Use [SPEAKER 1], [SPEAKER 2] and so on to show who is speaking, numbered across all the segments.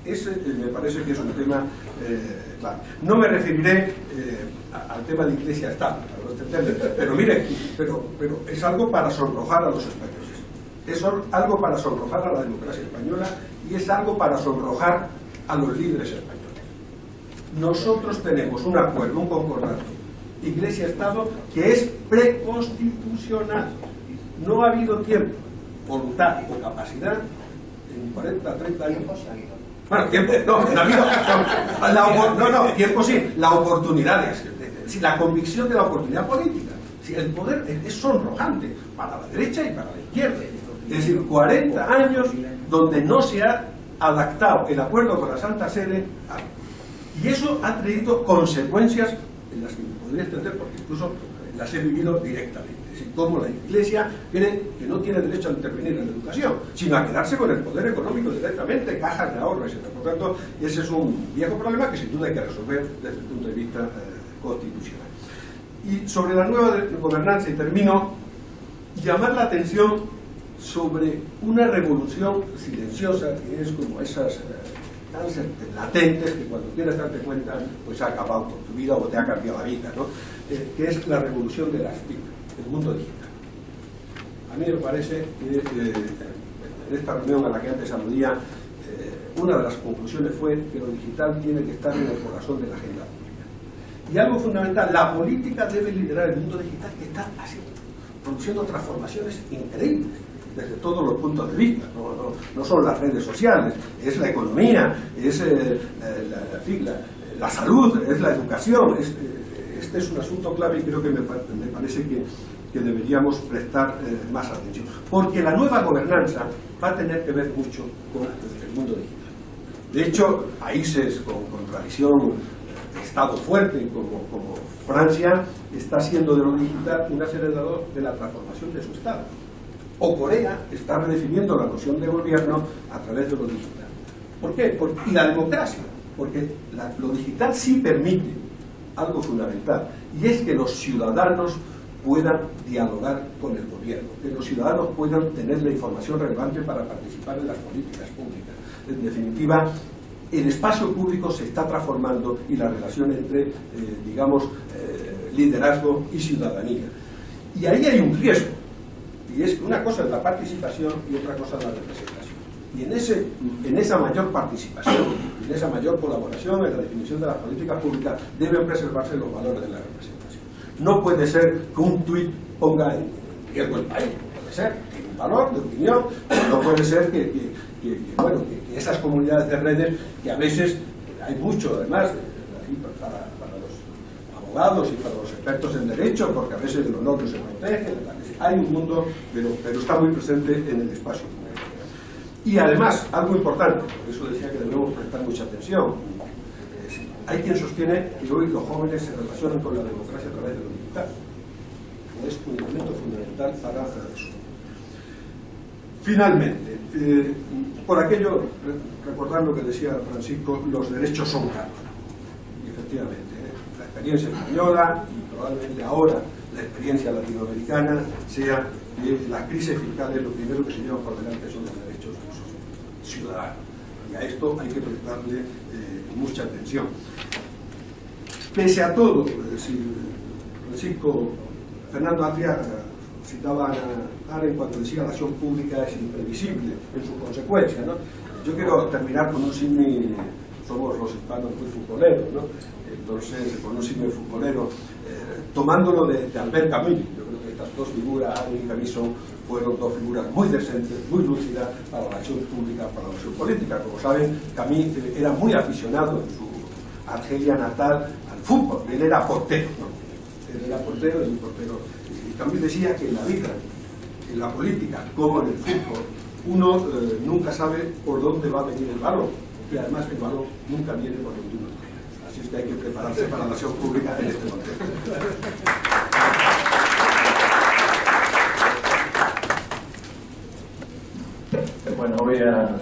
[SPEAKER 1] Ese me parece que es un tema clave. No me referiré al tema de Iglesia-Estado, pero mire, pero es algo para sonrojar a los españoles, es algo para sonrojar a la democracia española y es algo para sonrojar a los líderes españoles. Nosotros tenemos un acuerdo, un concordato Iglesia-Estado que es preconstitucional. No ha habido tiempo, voluntad o capacidad en 40, 30 años. Bueno, tiempo, no ha habido, tiempo sí, la oportunidad, la convicción de la oportunidad política. El poder es sonrojante para la derecha y para la izquierda. Es decir, 40 años donde no se ha adaptado el acuerdo con la Santa Sede y eso ha traído consecuencias en las que me podría extender porque incluso las he vivido directamente. Es decir, cómo la Iglesia cree que no tiene derecho a intervenir en la educación, sino a quedarse con el poder económico directamente, cajas de ahorro, etc. Por tanto, ese es un viejo problema que sin duda hay que resolver desde el punto de vista constitucional. Y sobre la nueva gobernanza, y termino, llamar la atención sobre una revolución silenciosa que es como esas cánceres latentes que cuando quieras darte cuenta pues ha acabado con tu vida o te ha cambiado la vida, ¿no? Que es la revolución de las TIC, el mundo digital. A mí me parece que en esta reunión a la que antes aludía, una de las conclusiones fue que lo digital tiene que estar en el corazón de la agenda pública. Y algo fundamental, la política debe liderar el mundo digital que está produciendo transformaciones increíbles desde todos los puntos de vista. No son las redes sociales, es la economía, es la salud, es la educación. Este es un asunto clave y creo que me parece que deberíamos prestar más atención. Porque la nueva gobernanza va a tener que ver mucho con el mundo digital. De hecho, países con tradición de Estado fuerte como Francia está haciendo de lo digital un acelerador de la transformación de su Estado. O Corea está redefiniendo la noción de gobierno a través de lo digital. ¿Por qué? Y la democracia, porque lo digital sí permite algo fundamental, y es que los ciudadanos puedan dialogar con el gobierno, que los ciudadanos puedan tener la información relevante para participar en las políticas públicas. En definitiva, el espacio público se está transformando y la relación entre, liderazgo y ciudadanía. Y ahí hay un riesgo. Y es que una cosa es la participación y otra cosa es la representación. Y en esa mayor participación, en esa mayor colaboración en la definición de las políticas públicas, deben preservarse los valores de la representación. No puede ser que un tuit ponga en riesgo el país, no puede ser, tiene un valor de opinión, no puede ser que esas comunidades de redes, que a veces hay mucho además para los abogados y para los expertos en derecho, porque a veces el honor no se protege, hay un mundo, pero está muy presente en el espacio público. Y además, algo importante, por eso decía que debemos prestar mucha atención, hay quien sostiene que hoy los jóvenes se relacionan con la democracia a través de lo digital. Es un elemento fundamental para eso. Finalmente, por aquello, recordando que decía Francisco, los derechos son caros. Y efectivamente, la experiencia española y probablemente ahora la experiencia latinoamericana sea que las crisis fiscales lo primero que se llevan por delante son los derechos ciudadanos. Y a esto hay que prestarle mucha atención. Pese a todo, Fernando Atria citaba a Arendt cuando decía la acción pública es imprevisible en sus consecuencias, ¿no? Yo quiero terminar con un símil, somos los hispanos muy futboleros, ¿no? Entonces, con un símil futbolero, tomándolo de Albert Camus. Yo creo que estas dos figuras, Arendt y Camus, fueron dos figuras muy decentes, muy lúcidas para la acción pública, para la acción política. Como saben, Camus era muy aficionado en su Argelia natal al fútbol, él era portero, ¿no? Él era portero y un portero. Y Camus decía que en la vida, en la política, como en el fútbol, uno nunca sabe por dónde va a venir el balón, y además el balón nunca viene por donde uno espera. Así es que hay que prepararse para la acción pública en este contexto.
[SPEAKER 2] Bueno, voy a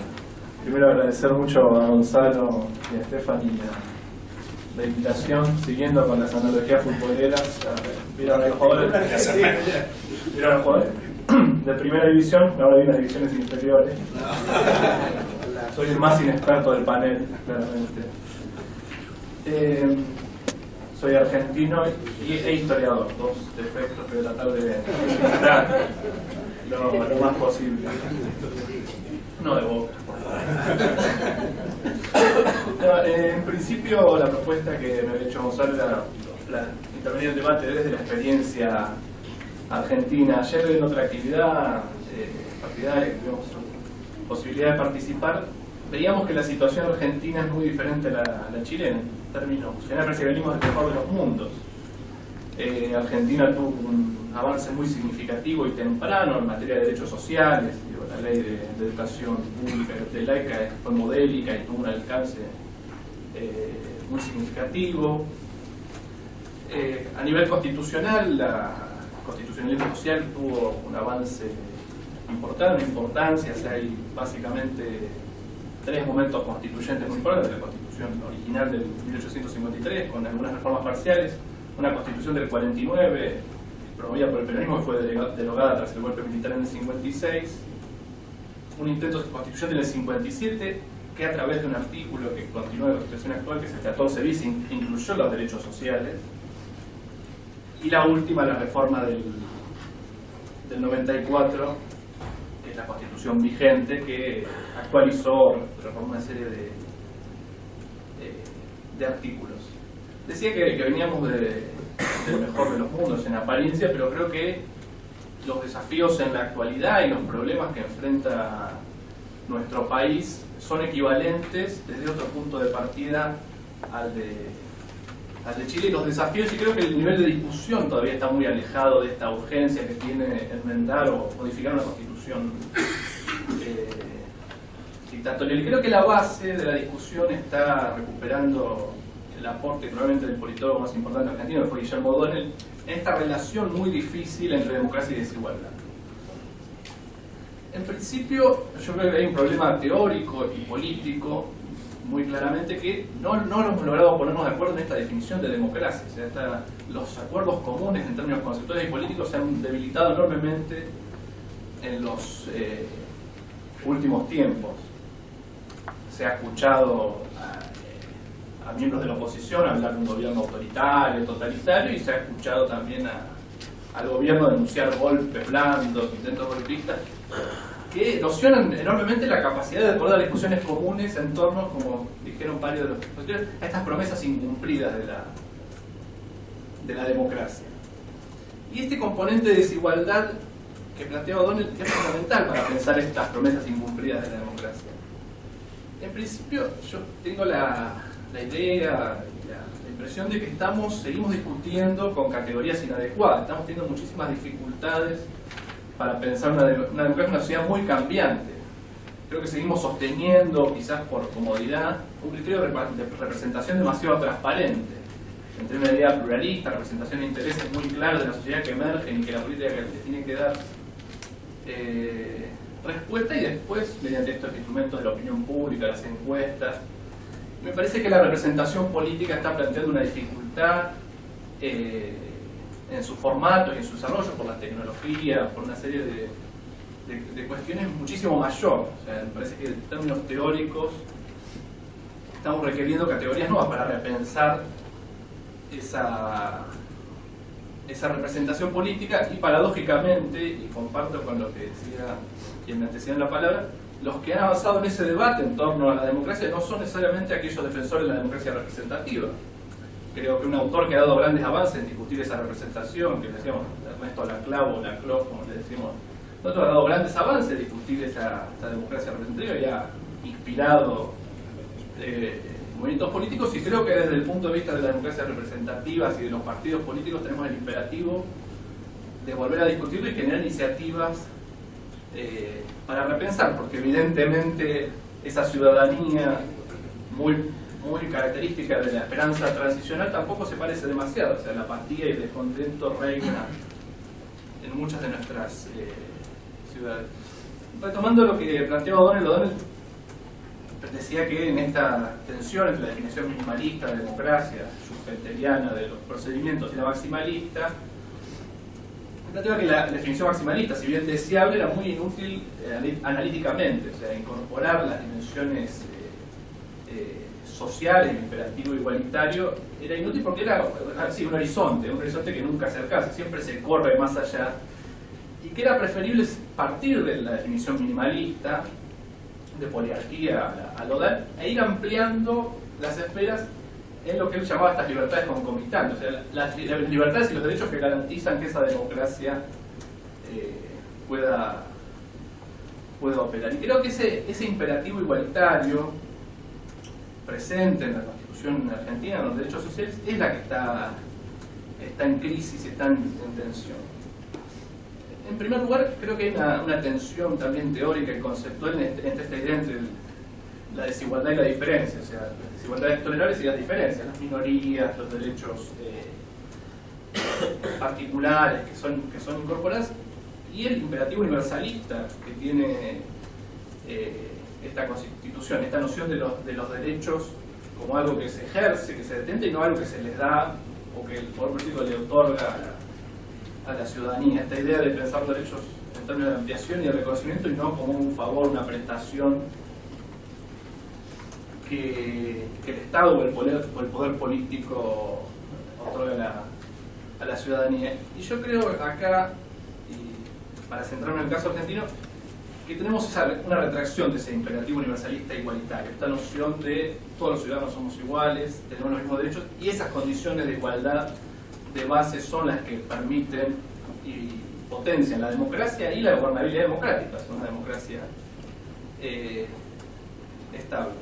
[SPEAKER 2] primero agradecer mucho a Gonzalo y a Stephanie la invitación, siguiendo con las analogías futboleras. Vieron a los jugadores de primera división, ahora hay unas divisiones inferiores. soy el más inexperto del panel, claramente. Soy argentino e historiador, dos defectos que voy a tratar de evitar lo más posible. No de Boca. No, en principio, la propuesta que me había hecho Gonzalo era intervenir en el debate desde la experiencia argentina. Ayer en otra actividad partidaria que tuvimos posibilidad de participar, veíamos que la situación argentina es muy diferente a la chilena en términos generales, que venimos del mejor de los mundos. Argentina tuvo un avance muy significativo y temprano en materia de derechos sociales. La ley de educación pública de laica fue modélica y tuvo un alcance muy significativo. A nivel constitucional, la constitucionalismo social tuvo un avance importante, una importancia. O sea, hay básicamente tres momentos constituyentes muy importantes: la constitución original del 1853 con algunas reformas parciales, una constitución del 49 promovida por el peronismo que fue derogada tras el golpe militar en el 56, un intento de constitución en el 57 que a través de un artículo que continúa la constitución actual, que es el 14 bis, incluyó los derechos sociales, y la última, la reforma del 94, que es la constitución vigente, que actualizó, reformó una serie de artículos. Decía que veníamos del mejor de los mundos en apariencia, pero creo que los desafíos en la actualidad y los problemas que enfrenta nuestro país son equivalentes desde otro punto de partida al de Chile, y los desafíos, y creo que el nivel de discusión todavía está muy alejado de esta urgencia que tiene enmendar o modificar una constitución dictatorial. Y creo que la base de la discusión está recuperando el aporte probablemente del politólogo más importante argentino, que fue Guillermo O'Donnell, en esta relación muy difícil entre democracia y desigualdad. En principio, yo creo que hay un problema teórico y político muy claramente, que no hemos logrado ponernos de acuerdo en esta definición de democracia. O sea, los acuerdos comunes en términos conceptuales y políticos se han debilitado enormemente en los últimos tiempos. Se ha escuchado a miembros de la oposición hablar de un gobierno autoritario, totalitario, y se ha escuchado también al gobierno denunciar golpes blandos, intentos golpistas, que erosionan enormemente la capacidad de poder dar discusiones comunes en torno, como dijeron varios de los expositores, a estas promesas incumplidas de la democracia. Y este componente de desigualdad que planteaba O'Donnell es fundamental para pensar estas promesas incumplidas de la democracia. En principio, yo tengo la idea, la impresión de que seguimos discutiendo con categorías inadecuadas. Estamos teniendo muchísimas dificultades para pensar una democracia, una sociedad muy cambiante. Creo que seguimos sosteniendo, quizás por comodidad, un criterio de representación demasiado transparente, entre una idea pluralista, representación de intereses muy claros de la sociedad que emergen y que la política le tiene que dar respuesta, y después, mediante estos instrumentos de la opinión pública, las encuestas. Me parece que la representación política está planteando una dificultad en su formato y en su desarrollo por la tecnología, por una serie de cuestiones muchísimo mayor. O sea, me parece que en términos teóricos estamos requiriendo categorías nuevas para repensar esa representación política, y paradójicamente, y comparto con lo que decía quien me antecedía en la palabra, los que han avanzado en ese debate en torno a la democracia no son necesariamente aquellos defensores de la democracia representativa. Creo que un autor que ha dado grandes avances en discutir esa representación, que le decíamos Ernesto Laclau o Laclau, como le decimos, nosotros ha dado grandes avances en discutir esa democracia representativa y ha inspirado movimientos políticos, y creo que desde el punto de vista de la democracia representativa y de los partidos políticos tenemos el imperativo de volver a discutirlo y generar iniciativas para repensar, porque evidentemente esa ciudadanía muy característica de la esperanza transicional tampoco se parece demasiado. O sea, la apatía y el descontento reina en muchas de nuestras ciudades. Retomando lo que planteaba O'Donnell decía que en esta tensión entre la definición minimalista de democracia, schumpeteriana de los procedimientos, y la maximalista, me planteaba que la definición maximalista, si bien deseable, era muy inútil analíticamente, o sea, incorporar las dimensiones sociales, el imperativo igualitario, era inútil porque era así, un horizonte que nunca acercase, siempre se corre más allá, y que era preferible partir de la definición minimalista, de poliarquía a Lodal, e ir ampliando las esferas en lo que él llamaba estas libertades concomitantes, o sea, las libertades y los derechos que garantizan que esa democracia pueda operar. Y creo que ese imperativo igualitario presente en la Constitución argentina, en los derechos sociales, es la que está en crisis, está en tensión. En primer lugar, creo que hay una tensión también teórica y conceptual entre esta idea entre la desigualdad y la diferencia, o sea, las desigualdades tolerables y las diferencias, las minorías, los derechos particulares que son incorporadas, y el imperativo universalista que tiene esta Constitución, esta noción de los derechos como algo que se ejerce, que se detenta, y no algo que se les da o que el poder político le otorga a la ciudadanía. Esta idea de pensar derechos en términos de ampliación y de reconocimiento, y no como un favor, una prestación que el Estado o el poder político otorga a la ciudadanía. Y yo creo acá, y para centrarme en el caso argentino, que tenemos una retracción de ese imperativo universalista igualitario, esta noción de todos los ciudadanos somos iguales, tenemos los mismos derechos, y esas condiciones de igualdad de base son las que permiten y potencian la democracia y la gobernabilidad democrática, es una democracia estable.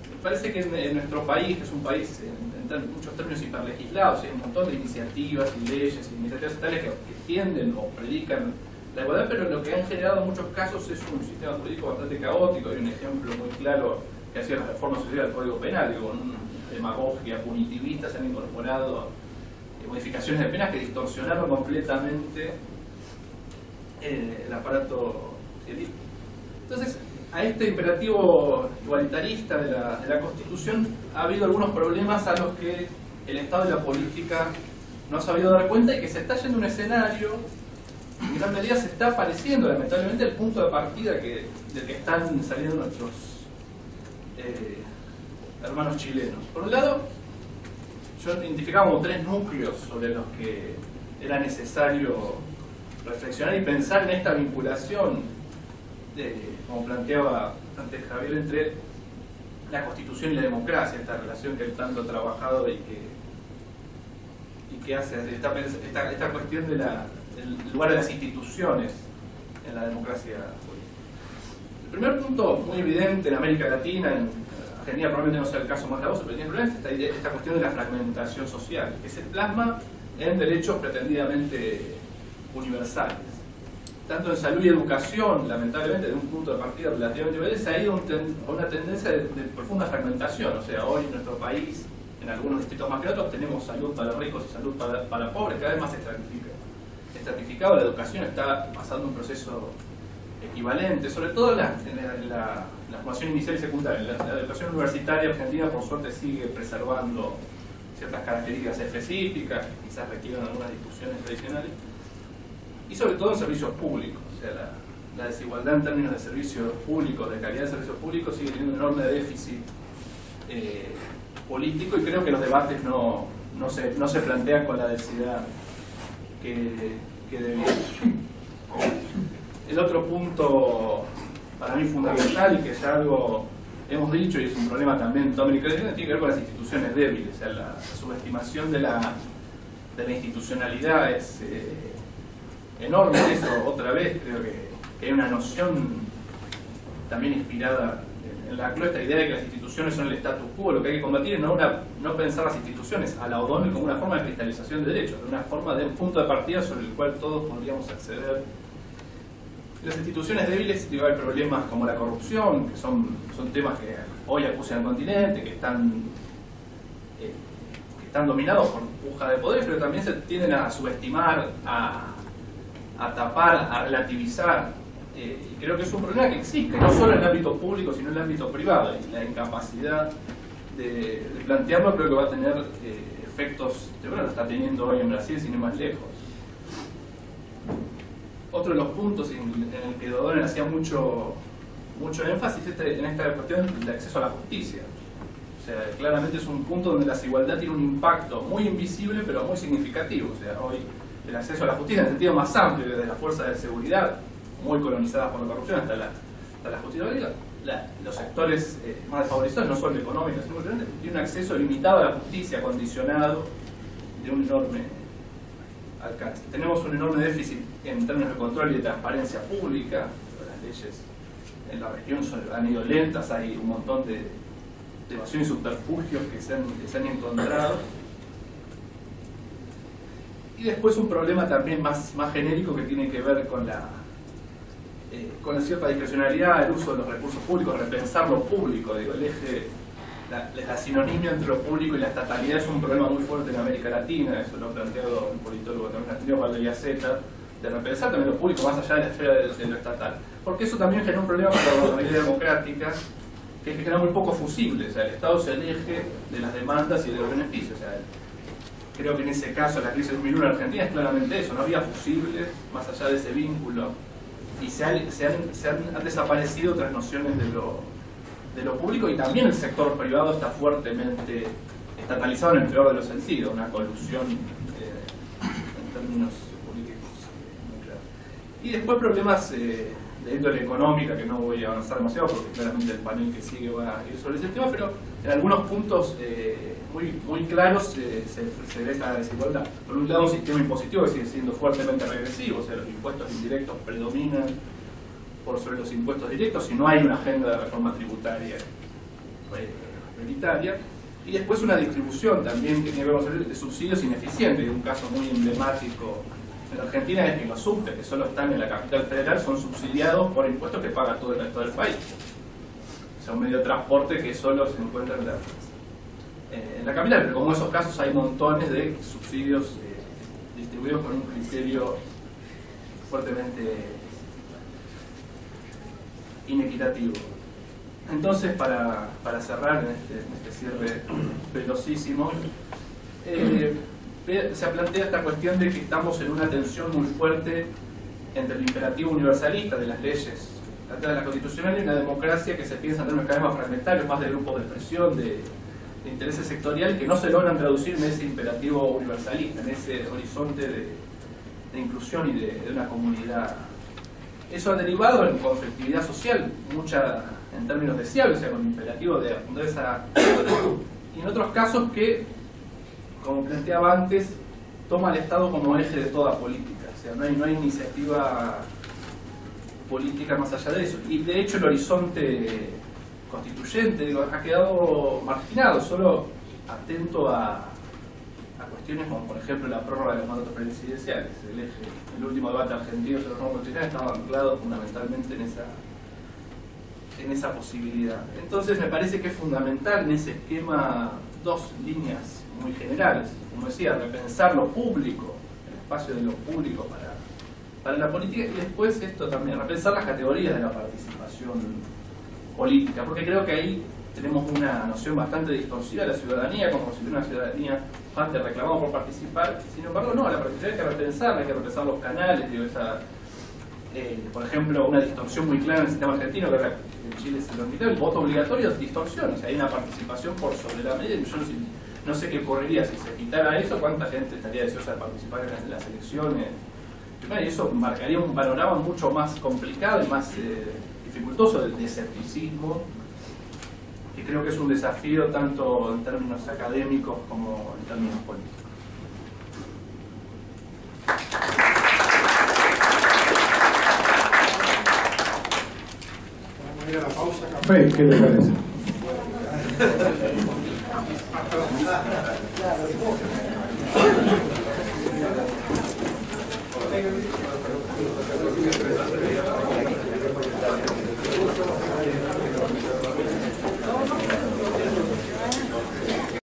[SPEAKER 2] Me parece que en nuestro país, que es un país en muchos términos hiperlegislados, hay un montón de iniciativas y leyes y iniciativas estatales que tienden o predican la igualdad, pero lo que han generado en muchos casos es un sistema jurídico bastante caótico. Hay un ejemplo muy claro que ha sido la reforma social del Código Penal, que con una demagogia punitivista se han incorporado modificaciones de penas que distorsionaron completamente el aparato civil. Entonces, a este imperativo igualitarista de la Constitución ha habido algunos problemas a los que el Estado y la política no ha sabido dar cuenta, y que se está yendo a un escenario en gran medida se está pareciendo lamentablemente el punto de partida del que están saliendo nuestros hermanos chilenos. Por un lado, yo identificaba como 3 núcleos sobre los que era necesario reflexionar y pensar en esta vinculación, como planteaba antes Javier, entre la Constitución y la democracia, esta relación que él tanto ha trabajado y que hace esta cuestión del lugar de las instituciones en la democracia política. El primer punto muy evidente en América Latina, en Argentina probablemente no sea el caso más gravoso, pero tiene problemas, esta cuestión de la fragmentación social, que se plasma en derechos pretendidamente universales. Tanto en salud y educación, lamentablemente, de un punto de partida relativamente breve, se ha ido a una tendencia de profunda fragmentación. O sea, hoy en nuestro país, en algunos distritos más que otros, tenemos salud para ricos y salud para pobres, cada vez más estratificado. La educación está pasando un proceso equivalente, sobre todo en la formación inicial y secundaria. La educación universitaria argentina, por suerte, sigue preservando ciertas características específicas que quizás requieran algunas discusiones adicionales, y sobre todo en servicios públicos. O sea, la desigualdad en términos de servicios públicos, de calidad de servicios públicos, sigue teniendo un enorme déficit político, y creo que los debates no se plantean con la densidad que debían. El otro punto para mí fundamental, y que es algo hemos dicho y es un problema también en toda América Latina, tiene que ver con las instituciones débiles. O sea, la subestimación de la institucionalidad es enorme. Eso, otra vez, creo que hay una noción también inspirada en la esta idea de que las instituciones son el status quo. Lo que hay que combatir es no pensar las instituciones a la O'Donnell como una forma de cristalización de derechos, una forma de un punto de partida sobre el cual todos podríamos acceder. Las instituciones débiles, hay problemas como la corrupción, que son temas que hoy acusan al continente, que están dominados por puja de poder, pero también se tienden a subestimar, a tapar, a relativizar. Y creo que es un problema que existe, no solo en el ámbito público, sino en el ámbito privado. Y la incapacidad de plantearlo creo que va a tener efectos, bueno, lo está teniendo hoy en Brasil, sin ir más lejos. otro de los puntos en el que O'Donnell hacía mucho énfasis en esta cuestión del acceso a la justicia. O sea, claramente es un punto donde la desigualdad tiene un impacto muy invisible pero muy significativo. O sea, hoy el acceso a la justicia en el sentido más amplio, desde las fuerzas de seguridad, muy colonizadas por la corrupción, hasta la justicia política, los sectores más desfavorecidos, no solo económicos, sino tienen un acceso limitado a la justicia, condicionado, de un enorme alcance. Tenemos un enorme déficit en términos de control y de transparencia pública. Las leyes en la región han ido lentas, hay un montón de evasión y subterfugios que se han encontrado. Y después un problema también más genérico que tiene que ver con la cierta discrecionalidad, el uso de los recursos públicos, repensar lo público. Digo, el eje, la sinonimia entre lo público y la estatalidad es un problema muy fuerte en América Latina. Eso lo ha planteado un politólogo también argentino, Valdivia Zeta, de repensar también lo público más allá de la esfera de lo estatal. Porque eso también genera un problema para la mayoría democrática, que es que genera muy poco fusible. O sea, el Estado se elige de las demandas y de los beneficios. O sea, creo que en ese caso la crisis de 2001 en Argentina es claramente eso, no había fusibles más allá de ese vínculo, y se han desaparecido otras nociones de lo público, y también el sector privado está fuertemente estatalizado en el peor de los sentidos, una colusión en términos políticos muy claros. Y después problemas de índole económica, que no voy a avanzar demasiado porque claramente el panel que sigue va a ir sobre ese tema, pero en algunos puntos muy claros se ve esta desigualdad. Por un lado, un sistema impositivo que sigue siendo fuertemente regresivo, o sea, los impuestos indirectos predominan por sobre los impuestos directos y no hay una agenda de reforma tributaria prioritaria. Y después una distribución también que tiene que ver de subsidios ineficientes. Un caso muy emblemático en Argentina es que los subtes, que solo están en la capital federal, son subsidiados por impuestos que paga todo el resto del país. O sea, un medio de transporte que solo se encuentra en la capital, pero como en esos casos hay montones de subsidios distribuidos con un criterio fuertemente inequitativo. Entonces, para cerrar en este cierre velocísimo, se plantea esta cuestión de que estamos en una tensión muy fuerte entre el imperativo universalista de las leyes de la constitucional y una democracia que se piensa en términos cada vez más fragmentarios, más de grupos de presión, de intereses sectoriales que no se logran traducir en ese imperativo universalista, en ese horizonte de inclusión y de una comunidad. Eso ha derivado en conflictividad social, mucha en términos deseables, o sea, con el imperativo de apuntar esa... Y en otros casos que, como planteaba antes, toma al Estado como eje de toda política, o sea, no hay iniciativa política más allá de eso. Y de hecho el horizonte constituyente ha quedado marginado, solo atento a cuestiones como por ejemplo la prórroga de los mandatos presidenciales. El último debate argentino sobre la reforma constitucional estaba anclado fundamentalmente en esa posibilidad. Entonces me parece que es fundamental en ese esquema dos líneas muy generales, como decía, repensar lo público, el espacio de lo público para la política, y después esto también, repensar las categorías de la participación política, porque creo que ahí tenemos una noción bastante distorsiva de la ciudadanía, como si fuera una ciudadanía antes reclamada por participar. Sin embargo, no, la participación hay que repensar los canales, digo, por ejemplo, una distorsión muy clara en el sistema argentino, que en Chile se lo olvidó, el voto obligatorio es distorsión, o sea, hay una participación por sobre la medida, y yo no sé qué ocurriría si se quitara eso, cuánta gente estaría deseosa de participar en las elecciones. Y eso marcaría un panorama mucho más complicado y más dificultoso de escepticismo, que creo que es un desafío tanto en términos académicos como en términos políticos.
[SPEAKER 1] Vamos a ir a la pausa, café, ¿qué le parece?